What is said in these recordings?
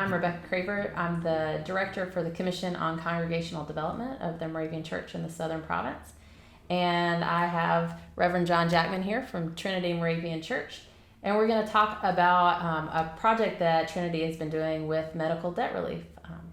I'm Rebecca Craver. I'm the director for the Commission on Congregational Development of the Moravian Church in the Southern Province. And I have Reverend John Jackman here from Trinity Moravian Church. And we're going to talk about a project that Trinity has been doing with medical debt relief.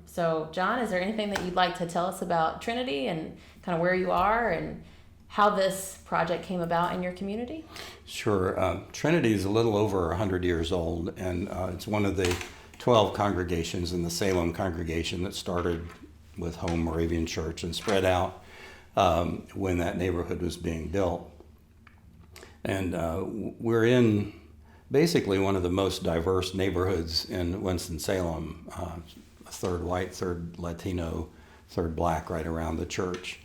So John, is there anything that you'd like to tell us about Trinity and kind of where you are and how this project came about in your community? Sure. Trinity is a little over 100 years old, and it's one of the 12 congregations in the Salem congregation that started with Home Moravian Church and spread out when that neighborhood was being built. And we're in basically one of the most diverse neighborhoods in Winston-Salem, a third white, third Latino, third black right around the church.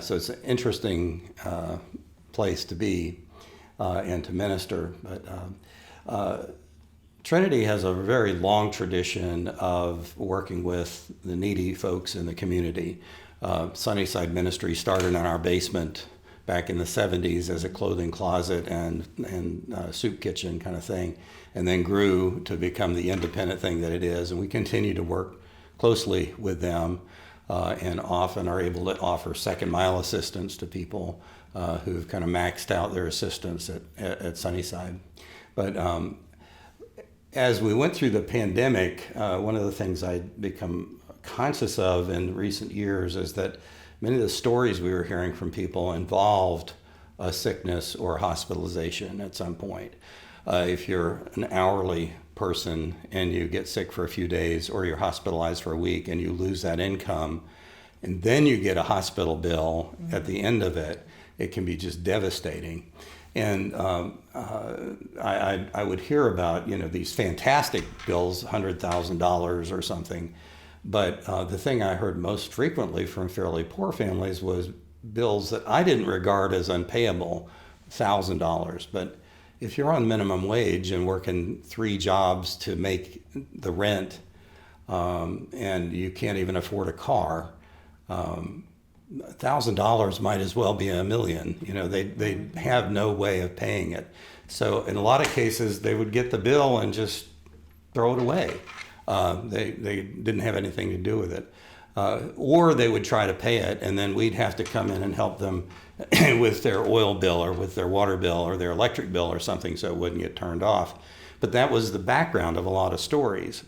So it's an interesting place to be and to minister. But Trinity has a very long tradition of working with the needy folks in the community. Sunnyside Ministry started in our basement back in the 70s as a clothing closet and soup kitchen kind of thing, and then grew to become the independent thing that it is. And we continue to work closely with them. And often are able to offer second mile assistance to people who've kind of maxed out their assistance at Sunnyside. But as we went through the pandemic, one of the things I'd become conscious of in recent years is that many of the stories we were hearing from people involved a sickness or hospitalization at some point. If you're an hourly person and you get sick for a few days, or you're hospitalized for a week and you lose that income, and then you get a hospital bill at the end of it, it can be just devastating. And I would hear about these fantastic bills, $100,000 or something, but the thing I heard most frequently from fairly poor families was bills that I didn't regard as unpayable, $1,000, but if you're on minimum wage and working 3 jobs to make the rent, and you can't even afford a car, $1,000 might as well be $1 million. They have no way of paying it. So in a lot of cases, they would get the bill and just throw it away. They didn't have anything to do with it. Or they would try to pay it, and then we'd have to come in and help them with their oil bill or with their water bill or their electric bill or something so it wouldn't get turned off. But that was the background of a lot of stories.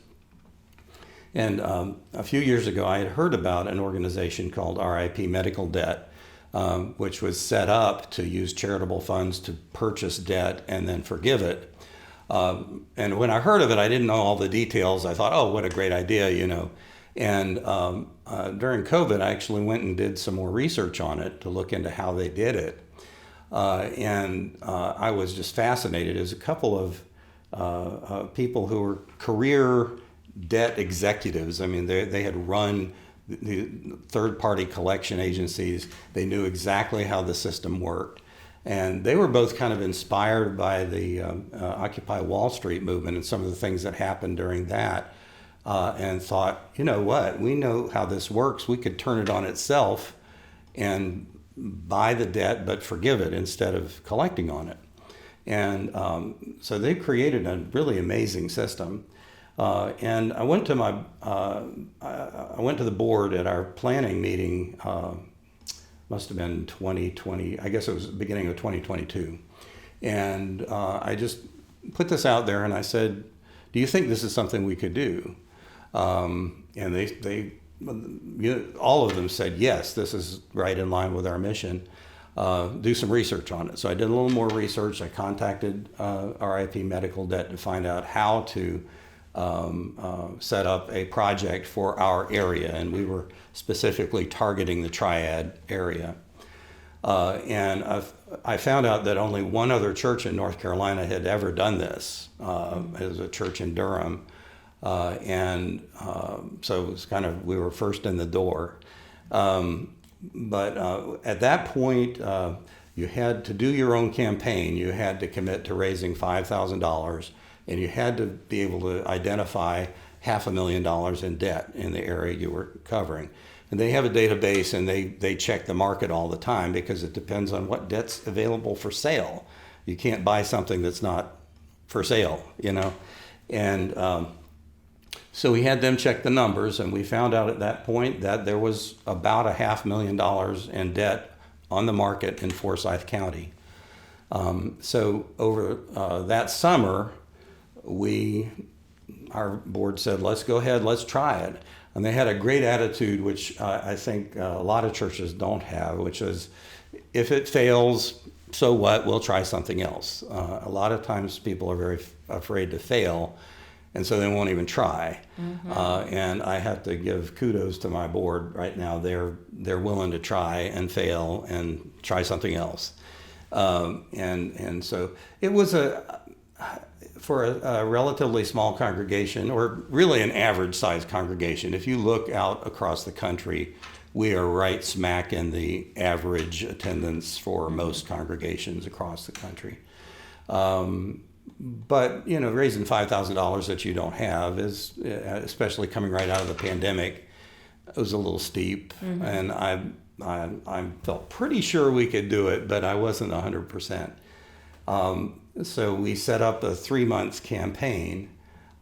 And a few years ago, I had heard about an organization called RIP Medical Debt, which was set up to use charitable funds to purchase debt and then forgive it. And when I heard of it, I didn't know all the details. I thought, oh, what a great idea, And during COVID, I actually went and did some more research on it to look into how they did it. And I was just fascinated. There's a couple of people who were career debt executives. I mean, they had run the third-party collection agencies. They knew exactly how the system worked. And they were both kind of inspired by the Occupy Wall Street movement and some of the things that happened during that. And thought, you know what, we know how this works. We could turn it on itself and buy the debt but forgive it instead of collecting on it. And so they created a really amazing system. And I went to I went to the board at our planning meeting, must have been 2020, I guess it was the beginning of 2022. And I just put this out there and I said, do you think this is something we could do? And they all of them said, yes, this is right in line with our mission. Do some research on it. So I did a little more research. I contacted RIP Medical Debt to find out how to set up a project for our area. And we were specifically targeting the Triad area. And I found out that only one other church in North Carolina had ever done this. It was a church in Durham. So it was kind of, we were first in the door. But at that point, you had to do your own campaign. You had to commit to raising $5,000, and you had to be able to identify $500,000 in debt in the area you were covering. And they have a database, and they check the market all the time because it depends on what debt's available for sale. You can't buy something that's not for sale, And So we had them check the numbers, and we found out at that point that there was about $500,000 in debt on the market in Forsyth County. So over that summer, our board said, let's go ahead, let's try it. And they had a great attitude, which I think a lot of churches don't have, which is, if it fails, so what, we'll try something else. A lot of times people are very afraid to fail, and so they won't even try. Mm-hmm. And I have to give kudos to my board right now. They're willing to try and fail and try something else. And so it was for a relatively small congregation, or really an average sized congregation. If you look out across the country, we are right smack in the average attendance for most congregations across the country. But, raising $5,000 that you don't have is, especially coming right out of the pandemic, it was a little steep. Mm-hmm. And I felt pretty sure we could do it, but I wasn't 100%. So we set up a 3-month campaign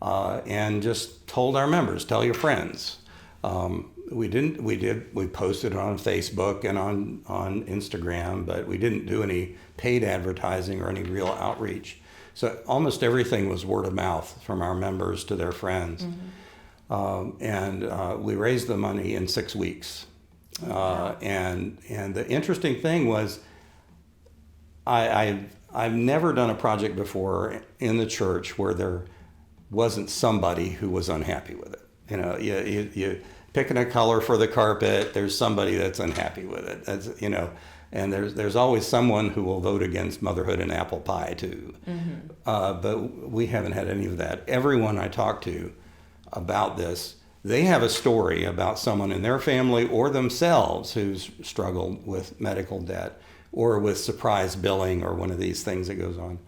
and just told our members, tell your friends. We posted it on Facebook and on Instagram, but we didn't do any paid advertising or any real outreach. So almost everything was word of mouth from our members to their friends. Mm-hmm. And we raised the money in 6 weeks. And the interesting thing was, I've never done a project before in the church where there wasn't somebody who was unhappy with it. You picking a color for the carpet, there's somebody that's unhappy with it. That's, and there's always someone who will vote against motherhood and apple pie too. Mm-hmm. But we haven't had any of that. Everyone I talk to about this, they have a story about someone in their family or themselves who's struggled with medical debt or with surprise billing or one of these things that goes on.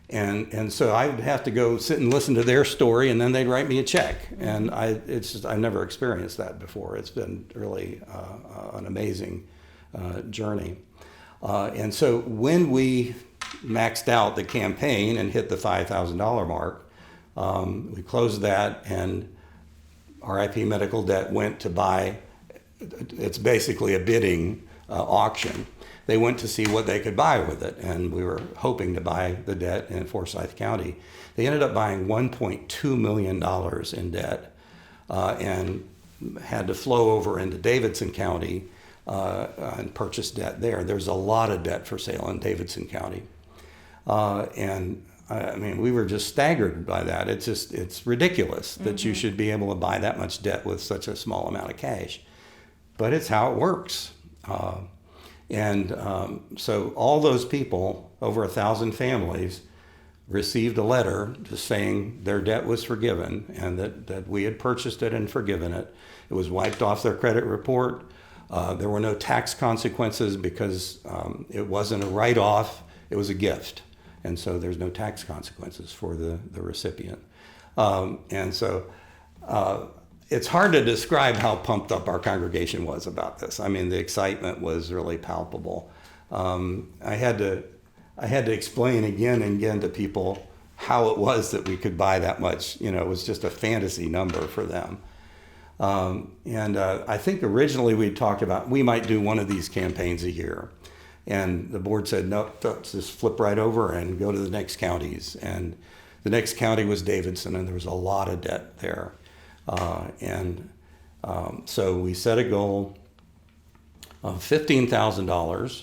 And so I would have to go sit and listen to their story, and then they'd write me a check. And I've never experienced that before. It's been really an amazing journey. And so when we maxed out the campaign and hit the $5,000 mark, we closed that, and RIP Medical Debt went to buy. It's basically a bidding auction. They went to see what they could buy with it, and we were hoping to buy the debt in Forsyth County. They ended up buying $1.2 million in debt and had to flow over into Davidson County and purchase debt there. There's a lot of debt for sale in Davidson County. We were just staggered by that. It's ridiculous that you should be able to buy that much debt with such a small amount of cash. But it's how it works. So all those people, over 1,000 families, received a letter just saying their debt was forgiven and that we had purchased it and forgiven it. It was wiped off their credit report. There were no tax consequences because it wasn't a write-off, it was a gift. And so there's no tax consequences for the recipient. It's hard to describe how pumped up our congregation was about this. I mean, the excitement was really palpable. I had to explain again and again to people how it was that we could buy that much. It was just a fantasy number for them. I think originally we talked about we might do one of these campaigns a year. And the board said, no, just flip right over and go to the next counties. And the next county was Davidson, and there was a lot of debt there. So we set a goal of $15,000.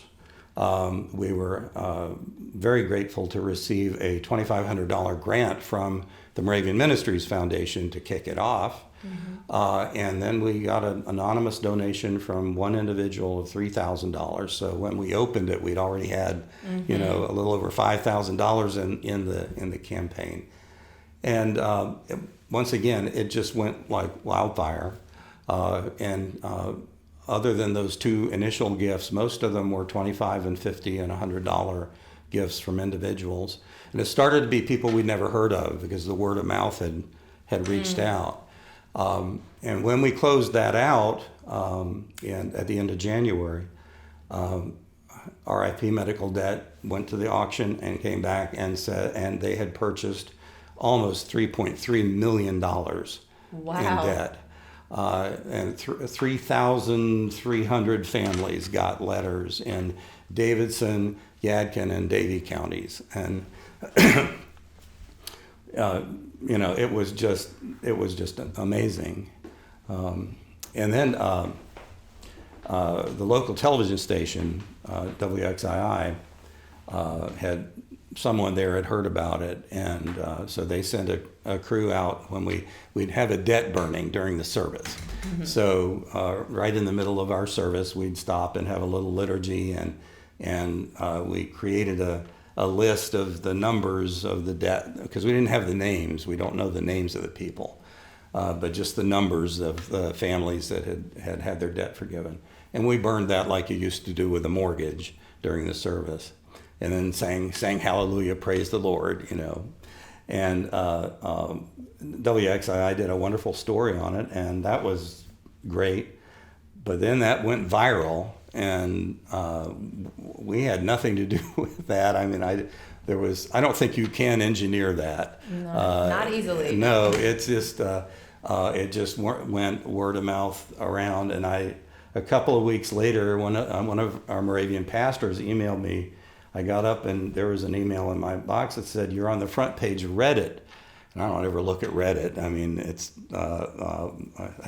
We were very grateful to receive a $2,500 grant from the Moravian Ministries Foundation to kick it off. Mm-hmm. And then we got an anonymous donation from one individual of $3,000. So when we opened it, we'd already had, a little over $5,000 in the campaign. And once again, it just went like wildfire. Other than those two initial gifts, most of them were $25 and $50 and $100 gifts from individuals. And it started to be people we'd never heard of because the word of mouth had reached out. And when we closed that out at the end of January, RIP Medical Debt went to the auction and came back and said, and they had purchased almost $3.3 million Wow. in debt. And 3,300 families got letters in Davidson, Yadkin, and Davie counties. And it was just amazing. And then the local television station, WXII, had someone there had heard about it, and so they sent a crew out when we'd have a debt burning during the service. Mm-hmm. So right in the middle of our service, we'd stop and have a little liturgy, and we created a list of the numbers of the debt, because we didn't have the names. We don't know the names of the people, but just the numbers of the families that had their debt forgiven. And we burned that like you used to do with a mortgage during the service. And then sang Hallelujah, praise the Lord, And WXII did a wonderful story on it, and that was great. But then that went viral, and we had nothing to do with that. I mean, I don't think you can engineer that. No, not easily. No, it's just it just went word of mouth around, and a couple of weeks later, one of our Moravian pastors emailed me. I got up and there was an email in my box that said, "You're on the front page of Reddit." And I don't ever look at Reddit. I mean, it's I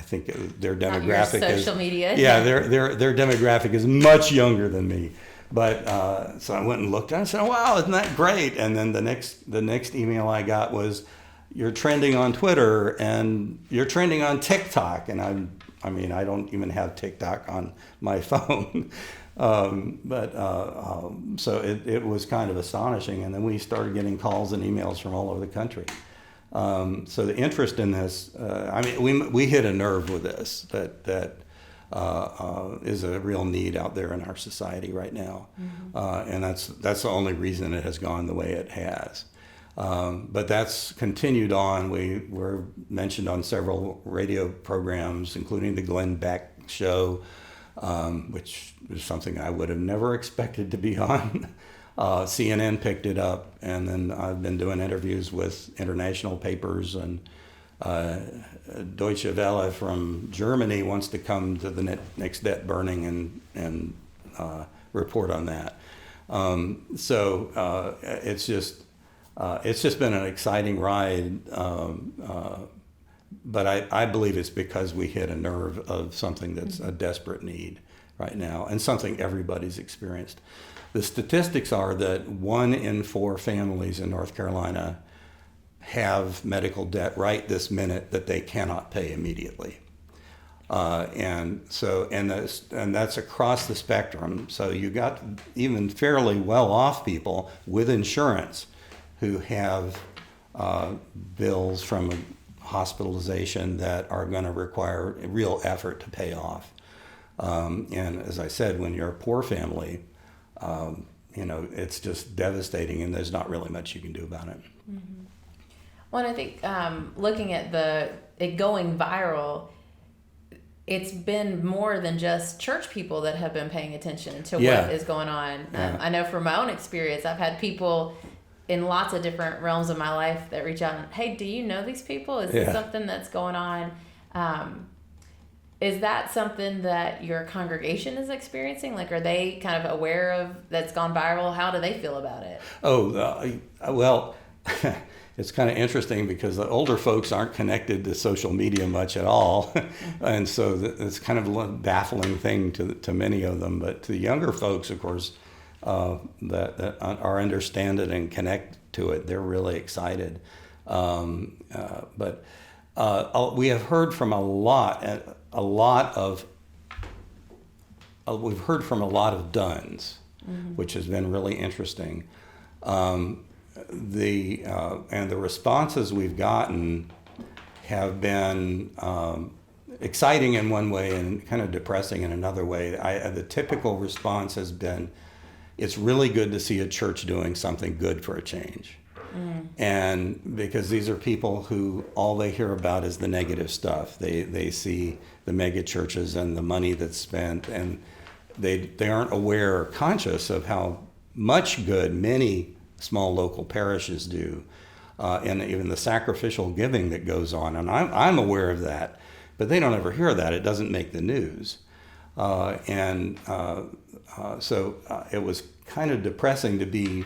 think their demographic Not your is social media. Yeah, their demographic is much younger than me. But so I went and looked and I said, "Wow, isn't that great?" And then the next email I got was, "You're trending on Twitter and you're trending on TikTok." And I don't even have TikTok on my phone. So it was kind of astonishing, and then we started getting calls and emails from all over the country. So the interest in this, we hit a nerve with this that is a real need out there in our society right now, mm-hmm. And that's the only reason it has gone the way it has. But that's continued on. We were mentioned on several radio programs, including the Glenn Beck Show, which is something I would have never expected to be on. CNN picked it up, and then I've been doing interviews with international papers, and Deutsche Welle from Germany wants to come to the next debt burning and report on that. So it's just been an exciting ride. But I believe it's because we hit a nerve of something that's a desperate need right now, and something everybody's experienced. The statistics are that 1 in 4 families in North Carolina have medical debt right this minute that they cannot pay immediately. And that's across the spectrum. So you got even fairly well-off people with insurance who have bills from a hospitalization that are going to require a real effort to pay off. And as I said, when you're a poor family, it's just devastating, and there's not really much you can do about it. Mm-hmm. Well, and I think looking at it going viral, it's been more than just church people that have been paying attention to what is going on. I know from my own experience, I've had people in lots of different realms of my life that reach out and, "Hey, do you know these people? Is this something that's going on?" Is that something that your congregation is experiencing? Like, are they kind of aware of that's gone viral? How do they feel about it? Well, it's kind of interesting because the older folks aren't connected to social media much at all. And so it's kind of a baffling thing to many of them. But to the younger folks, of course, that are understand it and connect to it, they're really excited. But we have heard from a lot of duns, mm-hmm. which has been really interesting. And the responses we've gotten have been exciting in one way and kind of depressing in another way. The typical response has been, "It's really good to see a church doing something good for a change." Mm. And because these are people who all they hear about is the negative stuff. They see the mega churches and the money that's spent, and they aren't aware or conscious of how much good many small local parishes do. and even the sacrificial giving that goes on. And I'm aware of that, but they don't ever hear that. It doesn't make the news. So it was kind of depressing to be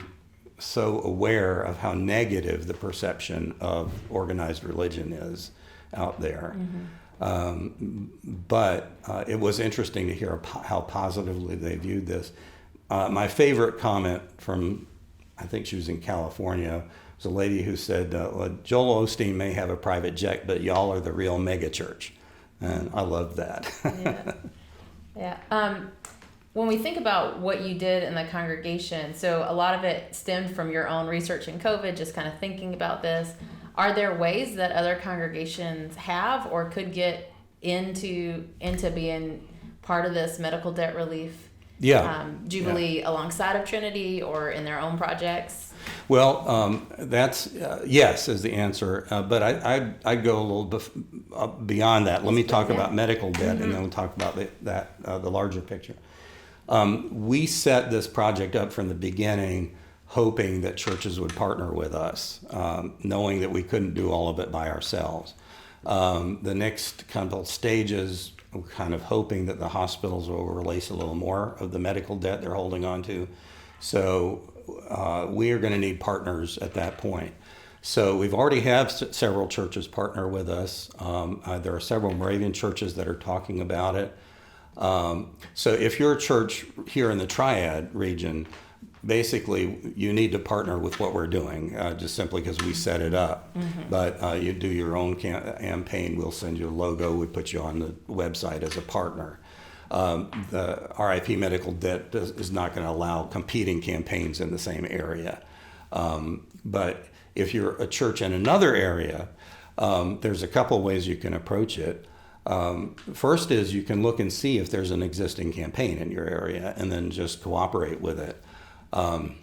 so aware of how negative the perception of organized religion is out there. But it was interesting to hear how positively they viewed this. My favorite comment from, I think she was in California, was a lady who said, Joel Osteen may have a private jet, but y'all are the real mega church. And I love that. Yeah. When we think about what you did in the congregation, so a lot of it stemmed from your own research in COVID, just kind of thinking about this. Are there ways that other congregations have or could get into being part of this medical debt relief Jubilee alongside of Trinity or in their own projects? Well, that's yes is the answer, but I'd go a little beyond that. Let me talk about medical debt, and then we'll talk about the larger picture. We set this project up from the beginning hoping that churches would partner with us, knowing that we couldn't do all of it by ourselves. The next kind of stages, we're kind of hoping that the hospitals will release a little more of the medical debt they're holding on to. So we are going to need partners at that point. So we've already have several churches partner with us. There are several Moravian churches that are talking about it. So if you're a church here in the Triad region, basically you need to partner with what we're doing, just simply because we set it up. But you do your own campaign, we'll send you a logo, we put you on the website as a partner. The RIP medical debt is not going to allow competing campaigns in the same area. But if you're a church in another area, there's a couple ways you can approach it. First is you can look and see if there's an existing campaign in your area and then just cooperate with it. And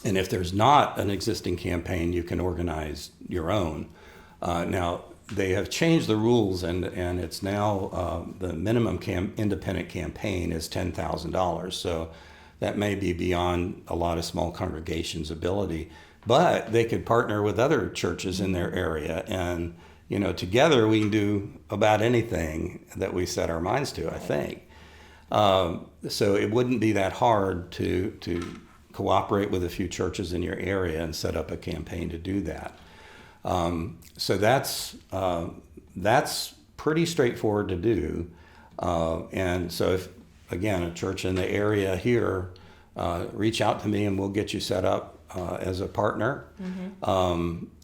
if there's not an existing campaign, you can organize your own. Now, they have changed the rules, and it's now the minimum independent campaign is $10,000. So that may be beyond a lot of small congregations' ability. But they could partner with other churches in their area, and together we can do about anything that we set our minds to, I think. So it wouldn't be that hard to cooperate with a few churches in your area and set up a campaign to do that. So that's pretty straightforward to do. And so if, again, a church in the area here, reach out to me and we'll get you set up as a partner.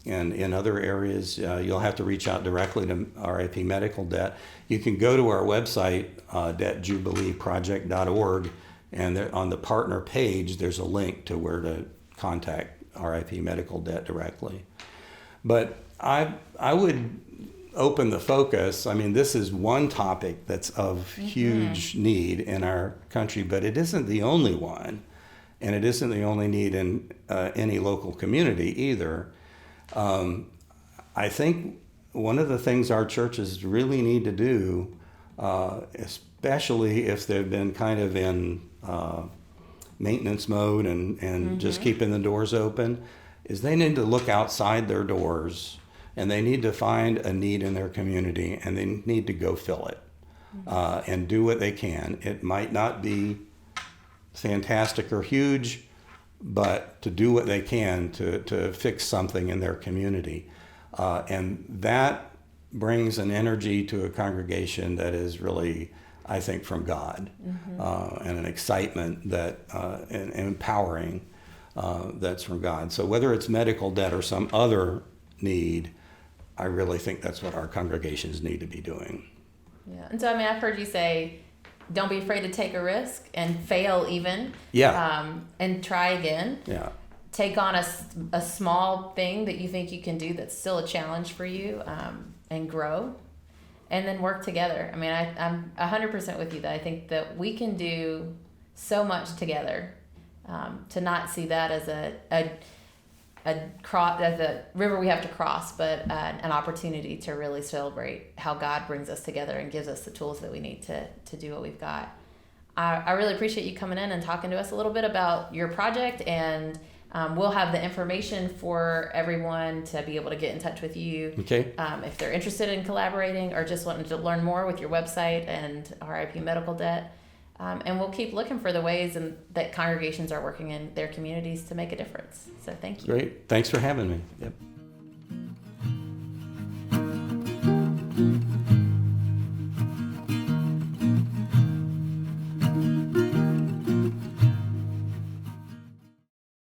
And in other areas, you'll have to reach out directly to RIP Medical Debt. You can go to our website, debtjubileeproject.org, and on the partner page, there's a link to where to contact RIP Medical Debt directly. But I would open the focus. I mean, this is one topic that's of huge need in our country, but it isn't the only one. And it isn't the only need in any local community either. I think one of the things our churches really need to do, especially if they've been kind of in maintenance mode and just keeping the doors open, is they need to look outside their doors and they need to find a need in their community and they need to go fill it and do what they can. It might not be fantastic or huge, but to do what they can to fix something in their community. And that brings an energy to a congregation that is really, I think, from God, and an excitement that and empowering that's from God. So whether it's medical debt or some other need, I really think that's what our congregations need to be doing. Yeah, and so I mean, I've heard you say, don't be afraid to take a risk and fail even. And try again. Yeah. Take on a small thing that you think you can do that's still a challenge for you, and grow, and then work together. I mean, I'm 100% with you that I think that we can do so much together. To not see that as as a river we have to cross, but an opportunity to really celebrate how God brings us together and gives us the tools that we need to do what we've got. I really appreciate you coming in and talking to us a little bit about your project and We'll have the information for everyone to be able to get in touch with you. Okay. If they're interested in collaborating or just wanting to learn more with your website and RIP medical debt. And we'll keep looking for the ways that congregations are working in their communities to make a difference. So thank you. Great. Thanks for having me. Yep.